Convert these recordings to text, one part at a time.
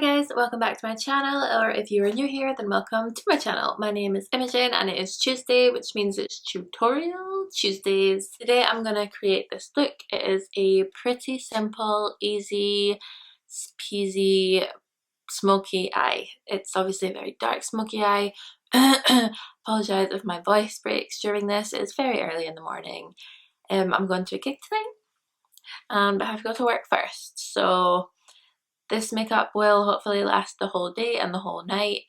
guys, welcome back to my channel, or if you are new here then welcome to my channel. My name is Imogen and it is Tuesday, which means it's tutorial Tuesdays. Today I'm going to create this look. It is a pretty simple, easy peasy smoky eye. It's obviously a very dark smoky eye. Apologise if my voice breaks during this. It's very early in the morning. I'm going to a gig tonight, but I have to go to work first, so this makeup will hopefully last the whole day and the whole night.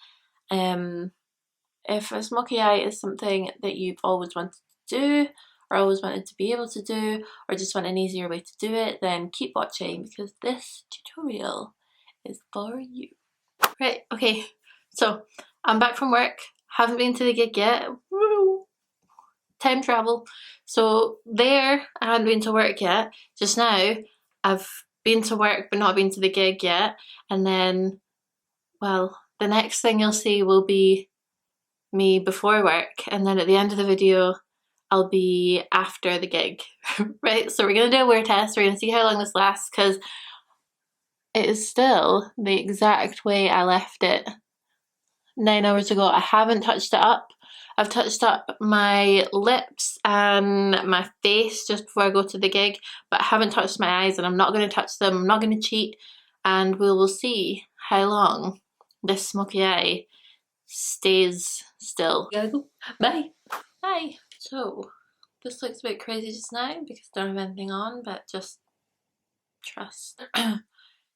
If a smoky eye is something that you've always wanted to do, or always wanted to be able to do, or just want an easier way to do it, then keep watching because this tutorial is for you. Right, okay, so I'm back from work. Haven't been to the gig yet. Woo! Time travel. So there, I hadn't been to work yet. Just now, I've been to work but not been to the gig yet, and then, well, the next thing you'll see will be me before work, and then at the end of the video I'll be after the gig. Right, so we're gonna do a wear test. We're gonna see how long this lasts because it is still the exact way I left it 9 hours ago. I haven't touched it up. I've touched up my lips and my face just before I go to the gig, but I haven't touched my eyes, and I'm not going to touch them. I'm not going to cheat, and we will see how long this smoky eye stays still. Gotta go. Bye. Bye. So this looks a bit crazy just now because I don't have anything on, but just trust.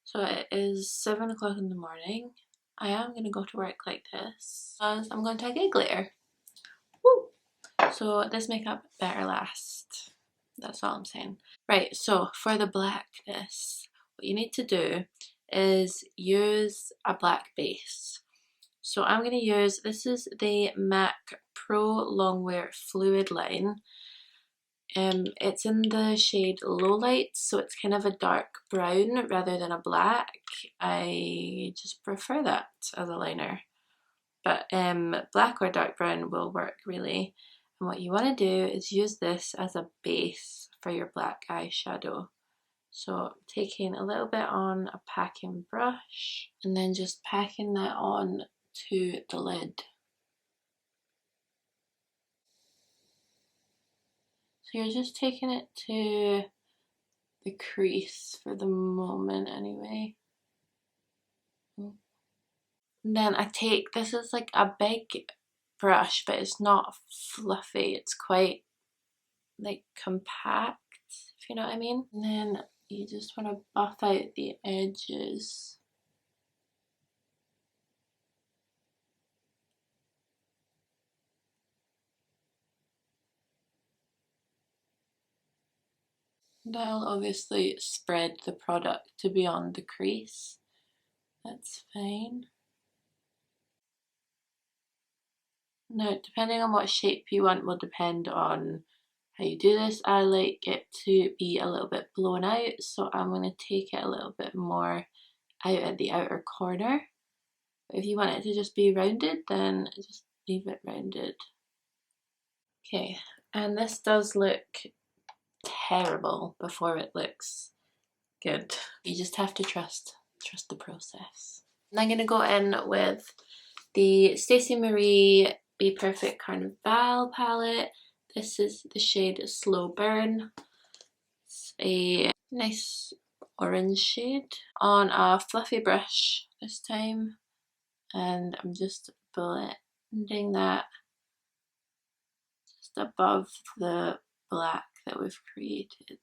So it is 7 o'clock in the morning. I am going to go to work like this because I'm going to a gig later. Woo! So this makeup better last. That's all I'm saying. Right, so for the blackness, what you need to do is use a black base. So I'm going to use, this is the MAC Pro Longwear Fluid line. It's in the shade Low Light, so it's kind of a dark brown rather than a black. I just prefer that as a liner. But black or dark brown will work really. And what you want to do is use this as a base for your black eyeshadow. So taking a little bit on a packing brush and then just packing that on to the lid. So you're just taking it to the crease for the moment anyway. And then I take, this is like a big brush, but it's not fluffy, it's quite like compact, if you know what I mean. And then you just want to buff out the edges. That'll obviously spread the product to beyond the crease. That's fine. Now, depending on what shape you want will depend on how you do this. I like it to be a little bit blown out, so I'm going to take it a little bit more out at the outer corner. If you want it to just be rounded, then just leave it rounded. Okay, and this does look terrible before it looks good. You just have to trust the process. And I'm going to go in with the Stace Marie Bperfect Carnival palette. This is the shade Slow Burn. It's a nice orange shade on a fluffy brush this time, and I'm just blending that just above the black that we've created.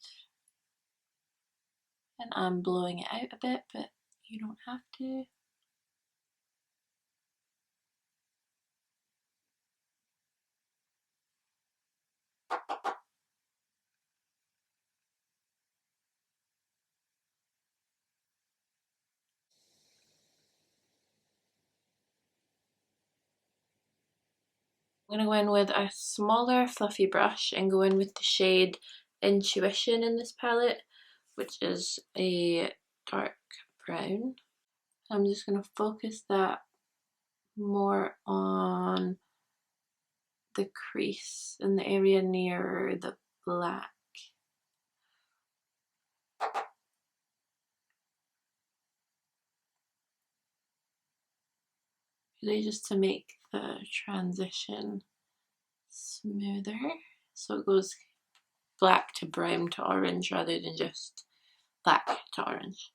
And I'm blowing it out a bit, but you don't have to. I'm going to go in with a smaller fluffy brush and go in with the shade Intuition in this palette, which is a dark brown. I'm just going to focus that more on the crease in the area near the black. really just to make the transition smoother, so it goes black to brown to orange rather than just black to orange.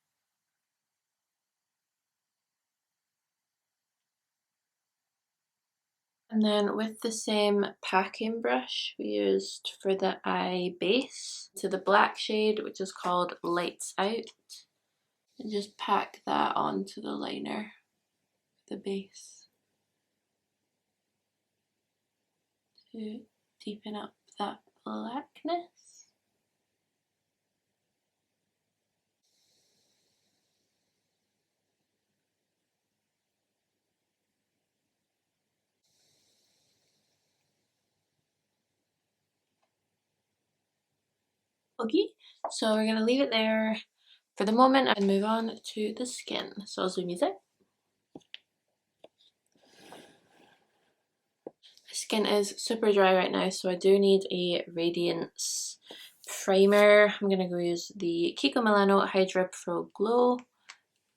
And then with the same packing brush we used for the eye base, to the black shade, which is called Lights Out, and just pack that onto the liner, the base, to deepen up that blackness. Okay, so we're gonna leave it there for the moment and move on to the skin. So I'll zoom you in. My skin is super dry right now, so I do need a radiance primer. I'm gonna go use the Kiko Milano Hydra Pro Glow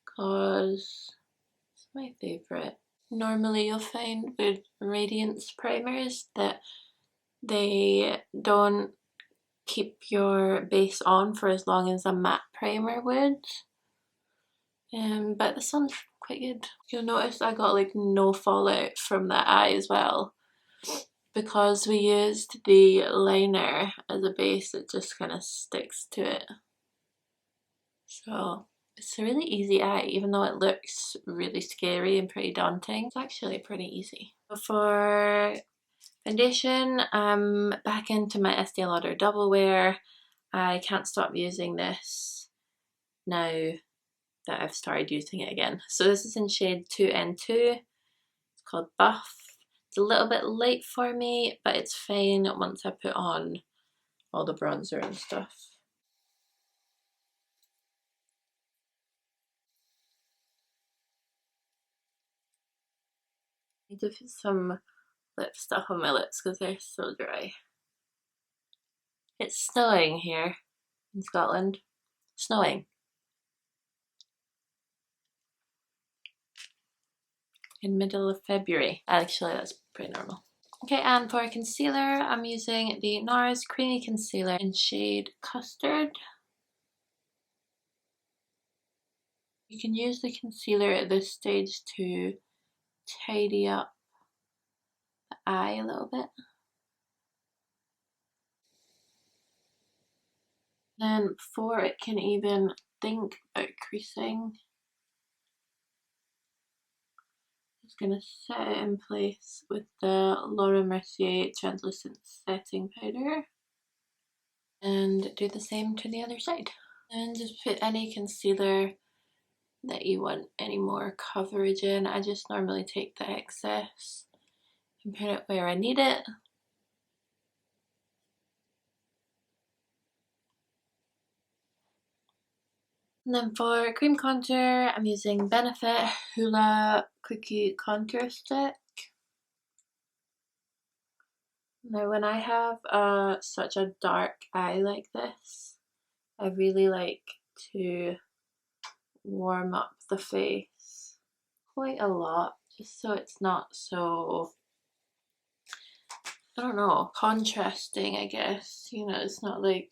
because it's my favourite. Normally you'll find with radiance primers that they don't keep your base on for as long as a matte primer would. But this one's quite good. You'll notice I got like no fallout from that eye as well. Because we used the liner as a base, it just kind of sticks to it. So it's a really easy eye, even though it looks really scary and pretty daunting. It's actually pretty easy. For foundation, I'm back into my Estee Lauder Double Wear. I can't stop using this now that I've started using it again. So this is in shade 2N2. It's called Buff. It's a little bit light for me, but it's fine once I put on all the bronzer and stuff. I need to put some lip stuff on my lips because they're so dry. It's snowing here in Scotland. Snowing. In middle of February. Actually, that's pretty normal. Okay, and for concealer, I'm using the NARS Creamy Concealer in shade Custard. You can use the concealer at this stage to tidy up the eye a little bit. Then before it can even think about creasing, I'm just going to set it in place with the Laura Mercier Translucent Setting Powder and do the same to the other side. And just put any concealer that you want any more coverage in. I just normally take the excess and put it where I need it. And then for cream contour, I'm using Benefit Hoola Quickie Contour Stick. Now when I have such a dark eye like this, I really like to warm up the face quite a lot, just so it's not so, I don't know, contrasting, I guess. You know, it's not like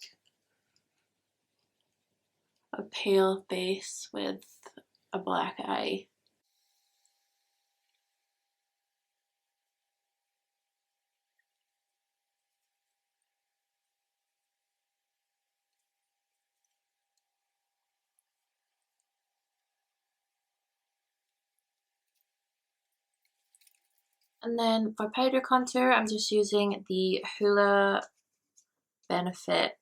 a pale face with a black eye. And then for powder contour, I'm just using the Hoola Benefit,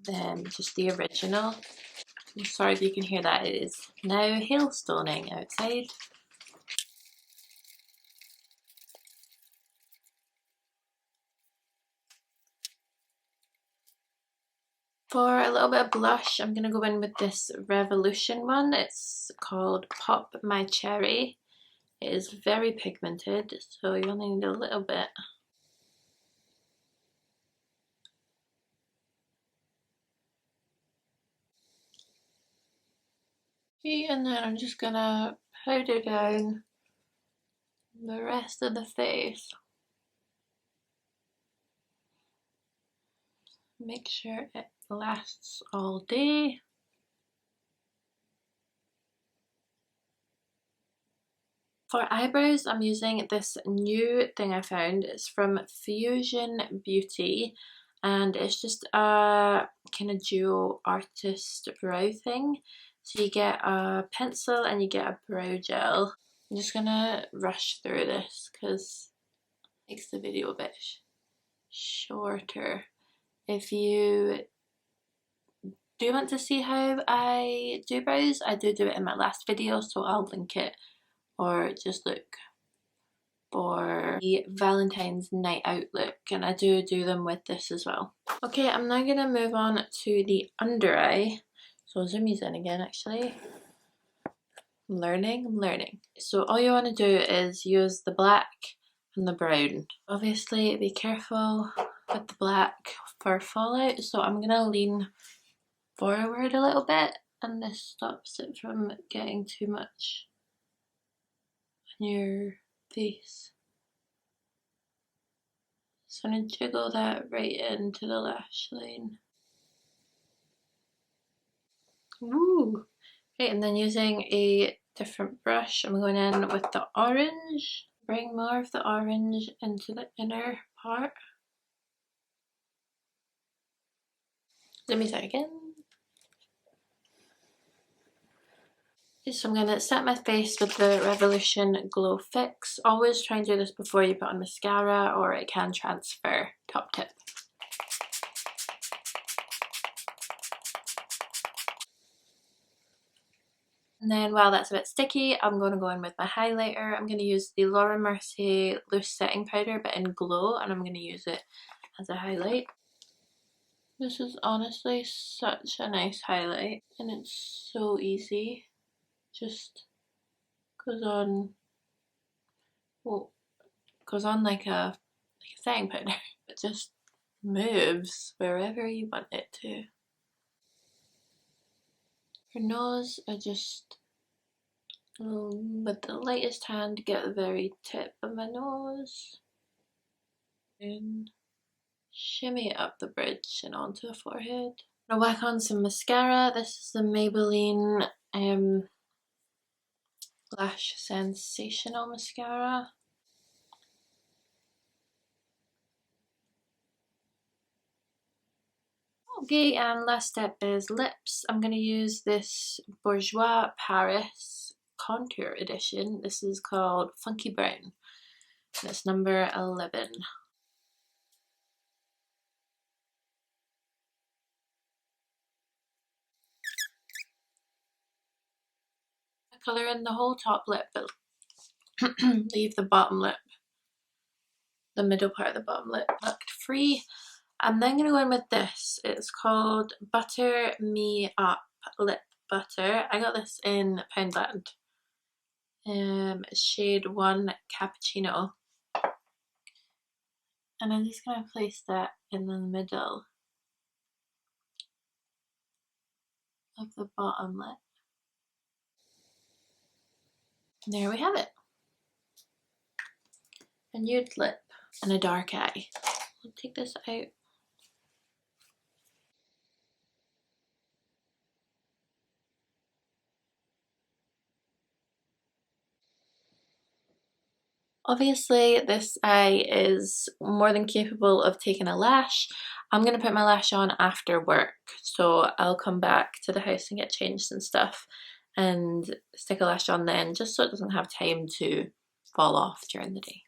just the original. I'm sorry if you can hear that, it is now hailstoning outside. For a little bit of blush, I'm going to go in with this Revolution one. It's called Pop My Cherry. It is very pigmented, so you only need a little bit. Okay, and then I'm just going to powder down the rest of the face. Make sure it lasts all day. For eyebrows, I'm using this new thing I found. It's from Fushion Beauty, and it's just a kind of duo artist brow thing. So you get a pencil and you get a brow gel. I'm just gonna rush through this because it makes the video a bit shorter. If you do want to see how I do brows, I do it in my last video, so I'll link it, or just look for the Valentine's night out look, and I do them with this as well. Okay, I'm now gonna move on to the under eye. So I'll zoom these in again actually. I'm learning. So all you want to do is use the black and the brown. Obviously be careful with the black for fallout, so I'm gonna lean forward a little bit, and this stops it from getting too much on your face. So I'm going to jiggle that right into the lash line. Ooh! Okay, and then using a different brush, I'm going in with the orange. Bring more of the orange into the inner part. Let me try again. So I'm going to set my face with the Revolution Glow Fix. Always try and do this before you put on mascara, or it can transfer. Top tip. And then while that's a bit sticky, I'm going to go in with my highlighter. I'm going to use the Laura Mercier Loose Setting Powder, but in Glow, and I'm going to use it as a highlight. This is honestly such a nice highlight, and it's so easy. Just goes on, well, goes on like a setting powder. It just moves wherever you want it to. For nose, I just with the lightest hand get the very tip of my nose and shimmy it up the bridge and onto the forehead. I'm gonna whack on some mascara. This is the Maybeline Lash Sensational mascara. Okay, and last step is lips. I'm going to use this Boujoir Paris Contour Edition. This is called Funky Brown. And it's number 11. I colour in the whole top lip, but leave the bottom lip, the middle part of the bottom lip, tucked free. I'm then going to go in with this. It's called Butter Me Up Lip Butter. I got this in Poundland. Shade 1 Cappuccino. And I'm just going to place that in the middle of the bottom lip. And there we have it. A nude lip and a dark eye. I'll take this out. Obviously, this eye is more than capable of taking a lash. I'm going to put my lash on after work, so I'll come back to the house and get changed and stuff and stick a lash on then, just so it doesn't have time to fall off during the day.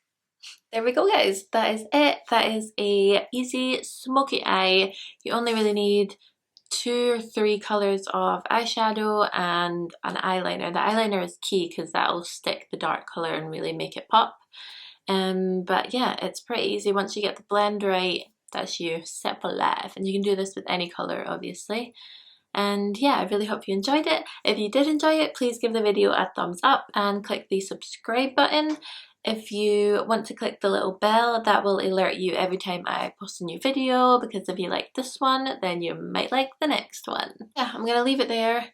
There we go, guys. That is it. That is a easy smoky eye. You only really need 2 or 3 colors of eyeshadow and an eyeliner. The eyeliner is key because that'll stick the dark color and really make it pop. But yeah, it's pretty easy. Once you get the blend right, that's you set for life. And you can do this with any color, obviously. And yeah, I really hope you enjoyed it. If you did enjoy it, please give the video a thumbs up and click the subscribe button. If you want to click the little bell, that will alert you every time I post a new video, because if you like this one, then you might like the next one. Yeah, I'm going to leave it there.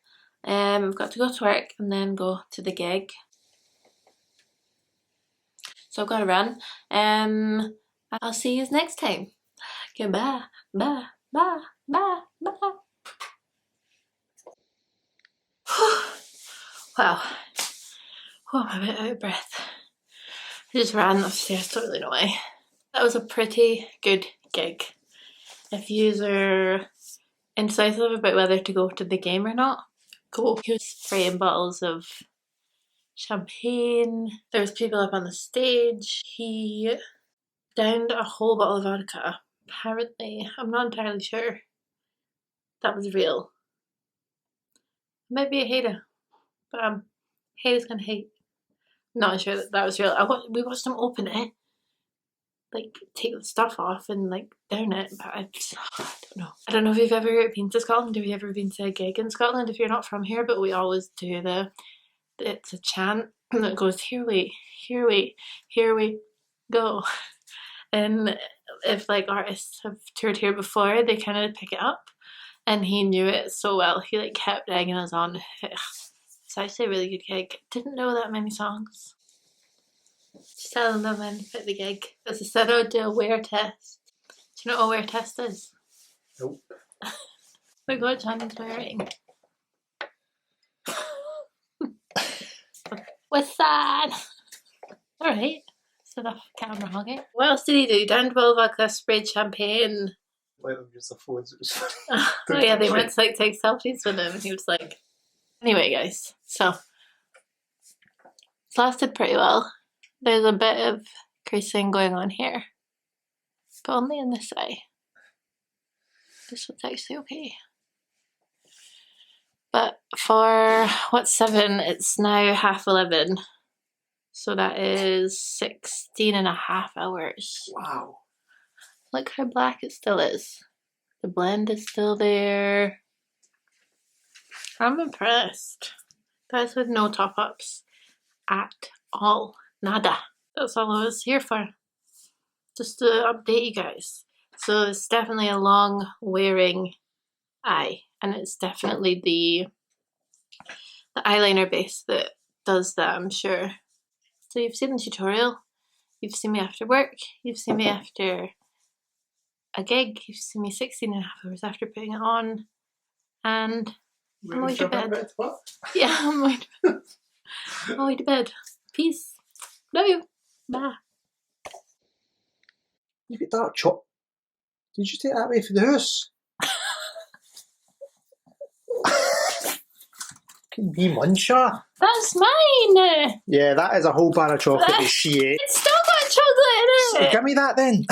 I've got to go to work and then go to the gig. So I've got to run. I'll see you next time. Goodbye. Bye. Bye. Bye. Bye. Wow. Oh, I'm a bit out of breath. I just ran upstairs, don't really know why. That was a pretty good gig. If you're indecisive about whether to go to the game or not, go. He was spraying bottles of champagne. There was people up on the stage. He downed a whole bottle of vodka. Apparently, I'm not entirely sure that was real. It might be a hater, but haters can hate. Not sure that was real. We watched him open it, like take the stuff off and like down it, but I don't know. I don't know if you've ever been to Scotland. Have you ever been to a gig in Scotland if you're not from here? But we always do it's a chant that goes, here we go. And if like artists have toured here before, they kind of pick it up, and he knew it so well. He like kept egging us on. It's actually a really good gig. Didn't know that many songs. Just telling them when at the gig. As I said, I would do a wear test. Do you know what a wear test is? Nope. Look what Johnny's wearing. What's that? Alright. Set off camera hogging. What else did he do? Downed bottle of vodka, sprayed champagne. Let them use the phones. It was funny. Oh yeah, they went to like take selfies with him, and he was like. Anyway, guys, so it's lasted pretty well. There's a bit of creasing going on here, but only in this eye. This one's actually okay. But for what's 7, it's now 11:30. So that is 16.5 hours. Wow. Look how black it still is. The blend is still there. I'm impressed. That's with no top-ups at all. Nada. That's all I was here for. Just to update you guys. So it's definitely a long wearing eye, and it's definitely the eyeliner base that does that, I'm sure. So you've seen the tutorial, you've seen me after work, you've seen me after a gig, you've seen me 16.5 hours after putting it on, and I'm going to bed. Yeah, I'm going to bed. Peace. Love you. Bye. You get that chop. Did you take that away from the house? Can be muncher. That's mine. Yeah, that is a whole bar of chocolate that she ate. It's still got chocolate in it. So give me that then.